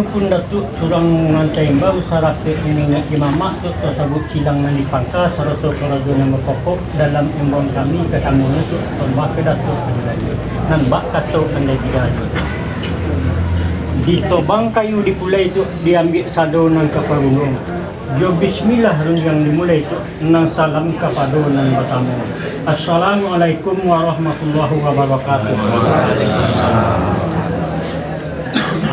pun datuk surang ngancai bau sarase ini nak dimamak tu tersebut silang nan dipangka sarata kerajo nama pokok dalam embon kami ketemu tu tombak ke datuk nan bak kato pandai tidak di tobang kayu dipulai tu diambil sado nan kapal gunung jo bismillah yang dimulai tu nang salam kepada nan bertamu. Assalamualaikum warahmatullahi wabarakatuh.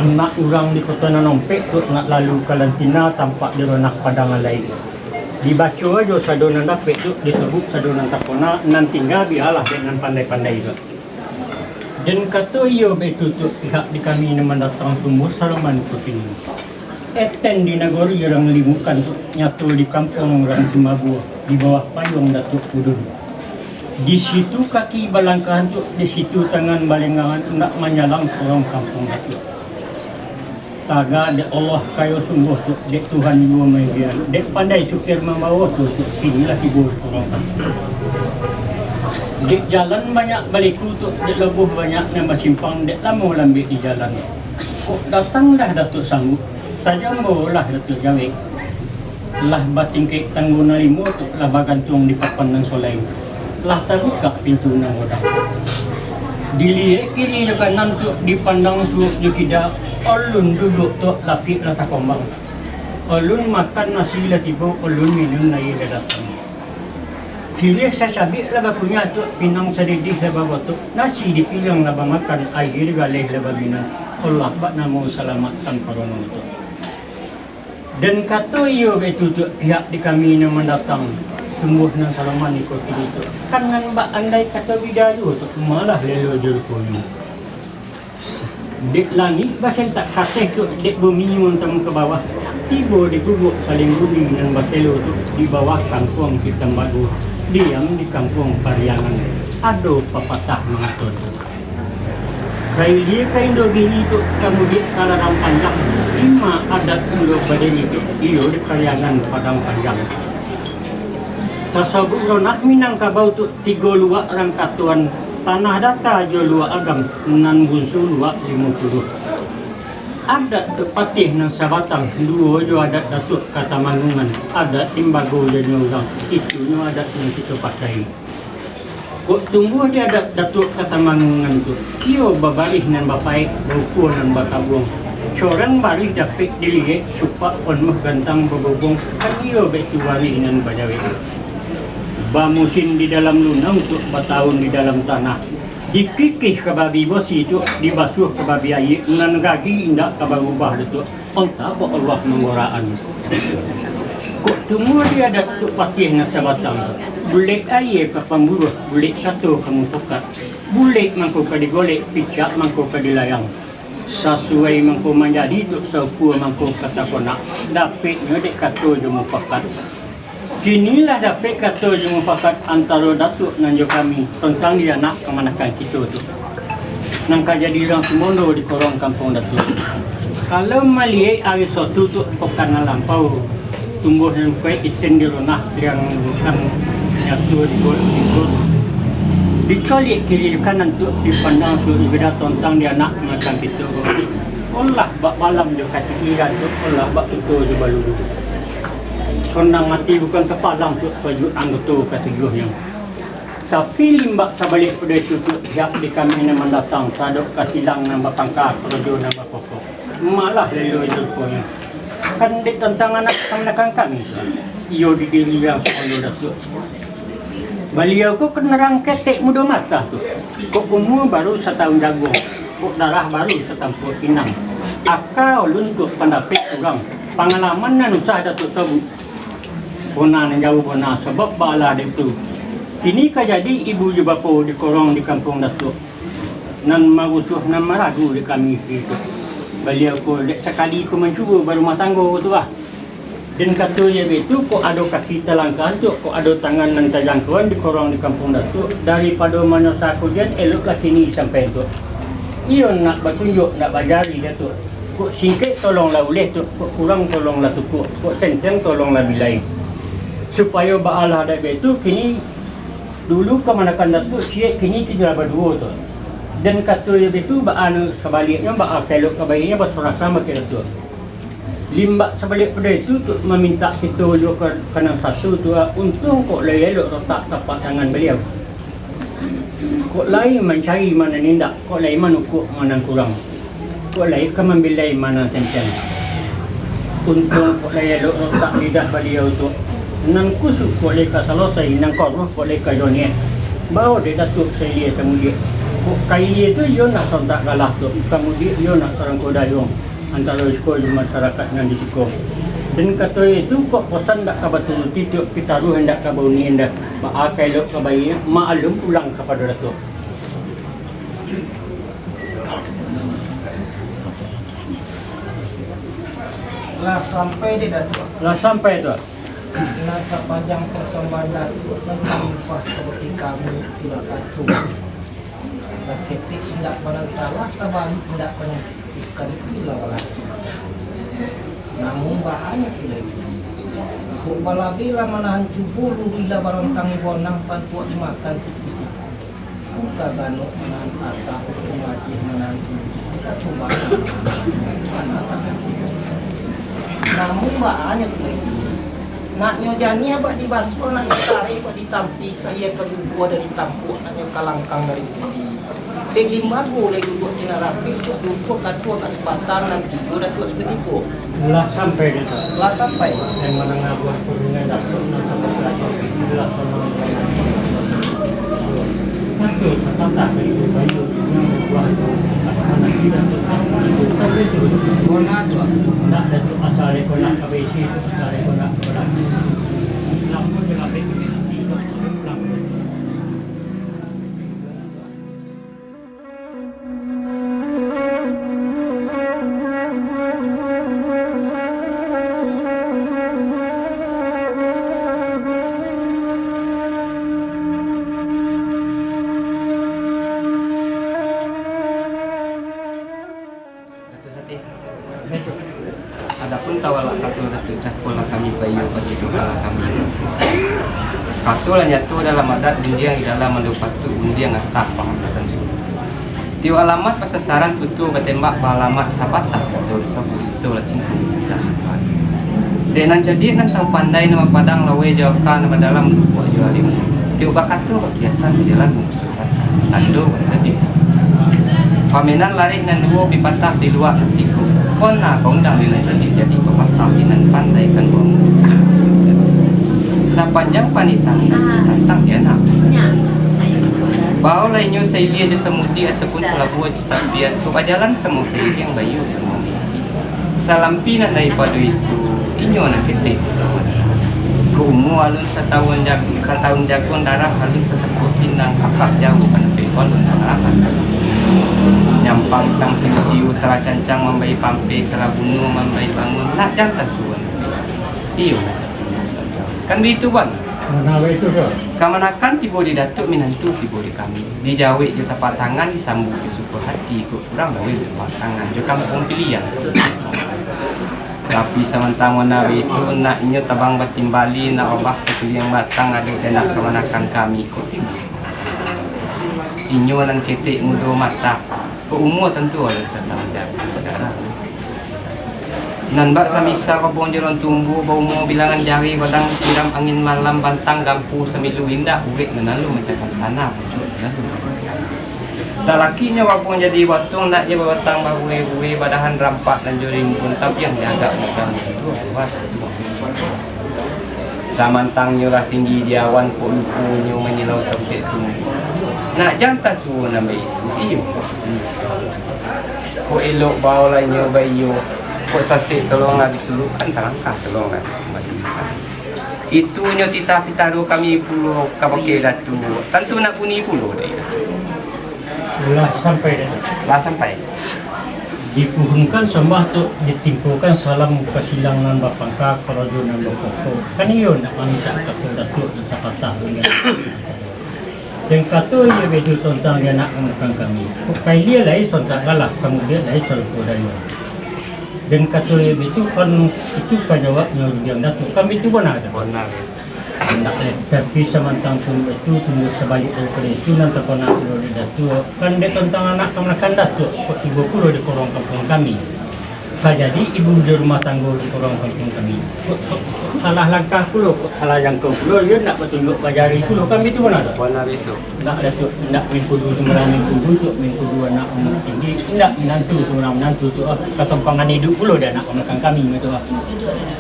Anak orang di kota Nanompek tu nak lalu karantina tampak dironak padang lain. Dibaca aja sadonan dapet tu disebut sadonan takona nan tinggal biarlah dengan pandai-pandai tu. Dan kata ia betul tu pihak di kami yang mendatang tumbuh salaman ikut ini. Eten di negeri orang limukan tu nyatu di kampung orang Cimabuah di bawah payung Datuk Kudun. Di situ kaki balangkahan tu, di situ tangan balengan nak menyalang orang kampung Datuk. Taga dek Allah kayo sungguh tu, dek Tuhan juga main dek pandai supir membawa tu, inilah hibur orang kampung. Dek jalan banyak baliku tu, dek lebuh banyak yang bersimpang, dek lama lambil di jalan. Kok datanglah Datuk sanggup, tajambolah Datuk Jawik. Lah batingkik tangguna limo tu, lah bagantung di papan ng soleng. Lah terbuka pintu ng wadah. Dilihat kiri ke kanan tu, dipandang suuk jukida, ulun duduk tu lapik lah takombang. Ulun makan nasi lah tiba, ulun minum air dah datang. Silih saya cabik lah bakunya tu, pinang sedidih lah bawa tu, nasi dipilang lah makan, air galih lah babina. Allah bak namo selamatkan corona tu. Dan kata ia itu tu, pihak di kami yang mendatang, sungguh nan salaman ikut itu. Kangan bak andai kata bidaju tu, malah lelo jeruknya. Dek langit bahkan tak kasih tu, dek bumi muntah ke bawah. Tiba di gubuk saling bumi dan batelo tu, di bawah kampung kita baru. Diam di kampung Pariangan. Ada pepatah mengatur. Kayu dia kain dogini tu, kemudian kalarang panjang. 5 adat Indo badai itu, iyo di Pariangan Padang Panjang. Tasawuf ronak minang kabau tu, 3 luak rangkatuan tanah data jo luak agam, nan bunsu luak 50. Adat tu patih nan sabatang, 2 jo adat datuk kata manggungan, adat timbago jadi orang, itu nyo adat yang kita pakai. Kok tumbuh dia adat datuk kata manggungan tu, iyo babarih nan bapaik, buku nan batabung. Corang barih dapat dilihat supak penuh gantang berbobong, kan iyo betu barih nan badawi. Bamusin di dalam lunang untuk bertahun di dalam tanah. Dikikih ke babi bosi itu, dibasuh ke babi air, nan gagi indak ke berubah itu. Entah apa Allah menggoraan. Kok semua dia ada tu pakih nasa batang. Bulik air ke pemburuh, bulik katu kamu pukat. Bulik mangku ke digolek, picak mangku ke dilayang. Sesuai mangku menjadi tu sepuluh mangku kata konak. Dapatnya dek katu je mufakat. Kinilah dapat kata je mufakat antara datuk dan jo kami tentang dia nak kemanakan kita tu. Nangka jadi orang semono di korong kampung datuk. Kalau melihat hari suatu tu pekan lampau tumbuh yang kuat itin di runah yang bukan nyatu di gol. Dikolik kiri kanan tu dipandang tu beda tentang dia nak makan kita. Allah bak malam dia kata kira tu Allah bak itu je balu. Kondang mati bukan kepalang tu wajud anggota keseguhnya. Tapi limbak sabalik pada itu tu siap di kami yang mendatang sadok kasilang nama pangkat kerja nama pokok. Malah lelu itu punya. Kan di tentang anak kami kami. Iyo di diri yang sekolah datuk. Beliau ko kena rangketek muda mata tu. Kok umur baru 1 tahun jagung. Kok darah baru setampur inang. Akal luntuk pendapat orang. Pengalaman nan usah datuk tabu. Puna yang jauh puna sebab bala itu. Ini kajadi ibu je bapa di korong di kampung datuk. Nan marusuh nan maragu di kami itu. Beliau ko sekali ko mencuba berumah tangga tu lah. Dan kata dia itu kok ada kaki telangkan tu, kok ada tangan nan terjangkauan di korong di kampung datuk. Daripada mana sakudian eloklah sini sampai tu. Ia nak bertunjuk, nak bajari dia tu. Kok singkit tolonglah uleh tu, kok kurang tolonglah tukuk, kok senteng tolonglah bilai. Supaya baalah ada itu kini dulu kemanakan datuk siap kini kita berdua tu. Dan kata itu anu sebaliknya kelok kebaiknya bersorak sama kita tu. Limbak sebalik pada itu tu meminta kita juga kena satu tu untung kok elok letak tapak tangan beliau. Kok lain mencari mana nindak, kok lain mana ukur mana kurang. Kok lain kan membilai mana sentian. Untung kok lain elok letak lidah beliau tu. Nang kusuk kok lain ka selesai, nang korma kok lain ka jonia. Bawa dia datuk saya kemudian. Kaya itu dia nak sontak kalah tu. Kemudian dia nak sarang kodayong antara sekolah masyarakat dengan di siko. Dan kata itu kok pesan tak kabetul titik kita ruh hendak kabau ni hendak akai lok kebaiknya maklum ulang kepada datuk. Lah sampai di datuk. Lah sampai tu. Nah, sepanjang persembahan datuk dan melimpah seperti kami tidak patuh. Ketik tidak pernah salah, sebalik tidak pernah bukan bila namun bahaya tidak. Kuk balabila menahan cuburu bila barang tangi bonang pantuak dimakan sisi. Buka ganuk menahan asa, hukum wajib menahan cuburu. Kita coba mana tangan kita. Namun bahaya tidak. Nak nyojani apa di basur, nak ditarik, apa ditampi, saya kedua dari tampuk, nak kalangkang dari budi. Dek lima boleh duduk di narapi, duduk katua kat sebatan nanti, udah tua seperti itu. Lah sampai dia tu. Lah sampai. Yang menengah buat perundingan dasar dan sampai belajar itulah kalau itu tak itu bayu yang buat mana kita tu tapi itu mana tu nak ada tu asal ekonak kabisi asal ekonak orang lampu dengan begitu lampu. Adapun tawala katul datuk cakulah kami bayu bagi doalah kami. Katul nyatu dalam adat undiang di dalam mendupatu undiang ngasah paham katan su. Tiu alamat pasasaran kutu batembak alamat sapata katul sabu itu lah singkung. Denan jadi nan tang pandai nama padang lawe jawaka nama dalam buat jualim. Tiu bakatu biasa jalan musuh. Ando jadi. Pamenan lari nan duo pipatah di luar tiku. Kona kondang nilai tadi jadi pepatahinan pandai kan buang. Sepanjang panitan tantang dia nak. Bawa lainnya saya lihat di semudi ataupun selabu stabian tu jalan semua yang bayu semua misi. Salampinan daripada itu inyo nak ketik. Kumu alun setahun jagon darah alun setepuk pinang kakak jauh pada pekon darah. Nyampang tang siu salah cancang membayi pampe salah bunuh membayi bangun nak jantan suan iyo kan begitu kan Mana itu tu? kamanakan tiba di datuk minantu tiba di kami di jawi je tapak tangan disambut di suku hati ikut kurang lawe di tapak tangan je kamu pilihan tapi sementara nabi itu nak inyo tabang batimbali nak obah kepilihan batang ada dan nak kamanakan kami ikut timbul inyo nan ketik mudo mata umur tentu ada tentang darah. Nan bak samisa kebon jeron tumbuh bau umur bilangan jari kodang siram angin malam bantang gampu semilu indah urik menalu mencakap tanah. Tak lakinya wapun jadi watung nak je batang bahuwe-huwe badahan rampak dan joring pun tapi yang jaga megang itu buat. Samantang nyurah tinggi di awan kok lupunya menyelau tempat tumbuh. Nak jantan suruh nama itu iyo kok elok bawa lainnya bayu kok sasik tolonglah disuruhkan terangkah tolonglah itu nyo titah pitaru kami puluh kabake datu tentu nak puni puluh dah lah sampai dipuhungkan sembah tu ditimpukan salam kesilangan bapangka kerajunan bapangko kan iyo nak minta kepada tu sepatah dengan yang kata ia betul tentang dia nak menekan kami. Kai dia lain sontak kalah, kemudian lain selalu dari. Dan kata ia betul kan itu kan jawabnya yang datuk kami itu benar. Benar. Nak tapi samantang pun itu tunggu sebalik daripada itu nanti kau nak keluar di Datuk kan dia tentang anak kemenakan Datuk kok 30 di korong kampung kami. Jadi ibu di rumah tangga di korong kampung kami. Kok salah langkah pulo, kok salah jangkau pulo, dia nak bertunjuk bajari pulo kami itu mana tak? Benar itu. Nak Datuk, nak mengkudu semerang mengkudu tu, mengkudu anak umur tinggi, nak menantu semerang menantu tu, ketompangan hidup pulo dia nak kemenakan kami gitu lah.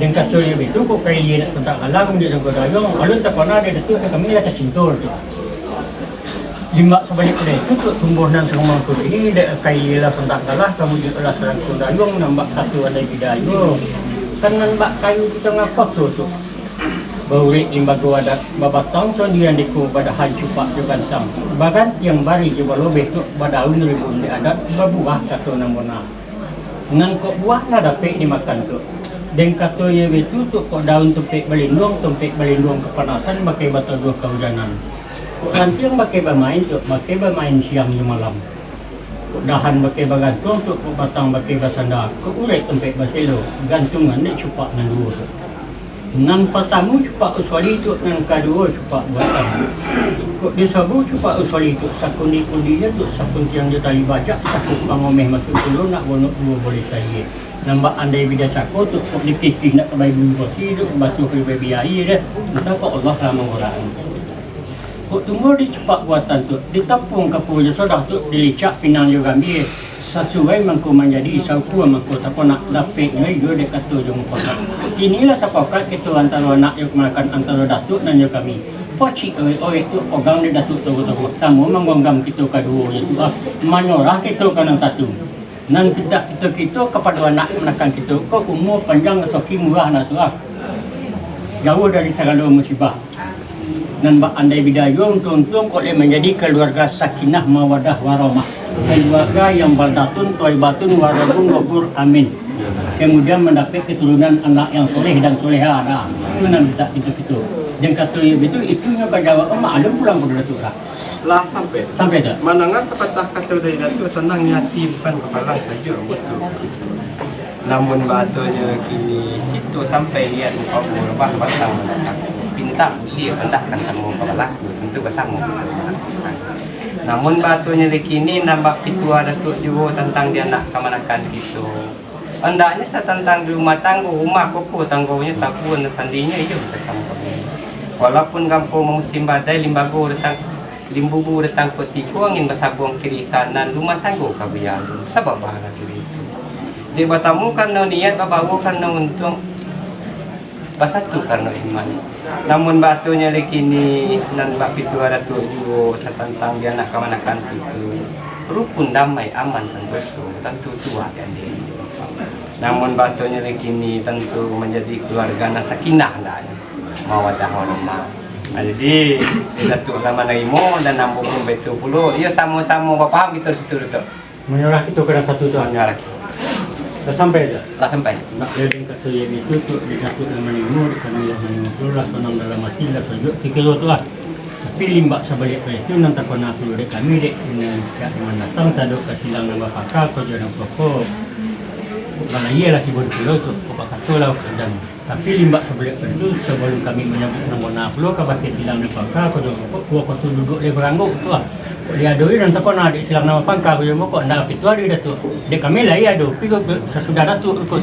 Dan kata dia itu kok kaya dia nak tentak kalang dia jaga dayung, alun tak pernah dia Datuk kami dah tercintur tu. Limbak sebalik kedai itu tu tumbuh dan serumang tu ini dia kaya lah tentak kalah kamu juga lah serang tu dayung nambah satu ada bidayung. Kan nambah kayu kita ngakak tu. Baurik limbaga wadah babatang so dia diku pada hajupak di bantang. Bagan yang bari je balobeh tu badaun ribun di adat babuah kata namona. Ngan kok buah lah dapat dimakan tu. Dan kata ye itu tu kok daun tumpik balindung kepanasan pakai batal dua kehujanan. Kok nanti yang pakai bermain siang di malam. Kok dahan pakai bagantung tu kok batang pakai basanda. Kok urai tumpik baselo gantungan ni cupak nan dua tu. Nang pertama cupak uswali tu, nang kedua cupak buatan. Kok disabu cupak uswali tu, sakundi-kundinya tu, sakun tiang dia tali bajak, sakun pangomeh masuk dulu nak bonok dua boleh saya. Nampak andai bidah cakap tu, kok dikikih nak kebaik bulu kursi tu, basuh ke biaya dia. Entah kok Allah lama orang. Kok tunggu di cupak buatan tu, ditapung kapur je sodah tu, dilicak pinang juga ambil. Sesuai mangku menjadi sauku mangku tapi nak dapat ni dia dia kata jom pakat. Inilah sepakat kita antara anak yang makan antara Datuk dan kami. Pocik oi tu pegang di Datuk tu tamu menggam kita kedua itu manyorah kita kan satu. Nan kita kepada anak menakan kita kau umur panjang soki murah nak tu jauh dari segala musibah. Dan andai bidayung tuntung kau menjadi keluarga sakinah mawadah warahmah. Keluarga yang baldatun, toibatun, warabun, wabur, amin. Kemudian mendapat keturunan anak yang soleh dan soleha ada. Itu yang bisa itu. Dan kata itu itunya berjawab maklum pulang pada Datuk lah. Lah sampai tak? Manangah sepatah kata dari Datuk senang nyati bukan kepala saja betul. Namun batunya kini citu sampai lihat muka berubah batang mendatang. Pintar dia pendahkan sama kepala tentu bersama. Namun batunya kini nambah pitua Datuk juga tentang dia nak kemanakan gitu. Hendaknya setentang di rumah tangga, rumah koko tangganya takun sandinya itu cakap kami. Walaupun kampung musim badai limbago limbubu datang petiku angin bersabung kiri kanan rumah tangga kabian. Sebab bahagia kiri itu. Dia bertamu karena niat babago karena untung basatu karena iman. Namun batunya kini nan bak pitu ada tujuh setentang dia nak kemanakan itu rukun damai aman sentosa tentu tua dan dia. Namun batunya kini tentu menjadi keluarga nan sakinah dan mawadah warahmah. Jadi Datuk lama naimo dan nambung pun betul puluh. Ia sama-sama paham kita situ tu. Menyerah itu kena satu tu. Menyerah. Dah sampai dah? Lah sampai. Nak leading kata yang itu tu di Datuk yang menimur, kerana yang menimur tu lah tenang dalam hati lah tunjuk fikir tu lah. Tapi limbak sebalik itu nanti pernah perlu dek kami dek dengan pihak yang datang taduk kesilang nama pakar kau jangan pokok. Bukan ia lah kibun pulau tu, kau kata lah dan tapi limbak sebalik itu sebelum kami menyebut nama pulau kau pakai silang nama pakar kau jangan pokok, kau tu duduk di berangguk tu lah. Dia adoi dan tak pernah ada silang nama pangkal kau jangan pokok, nak itu ada Datuk. Dia kami lah ia adu, tapi sesudah Datuk tu.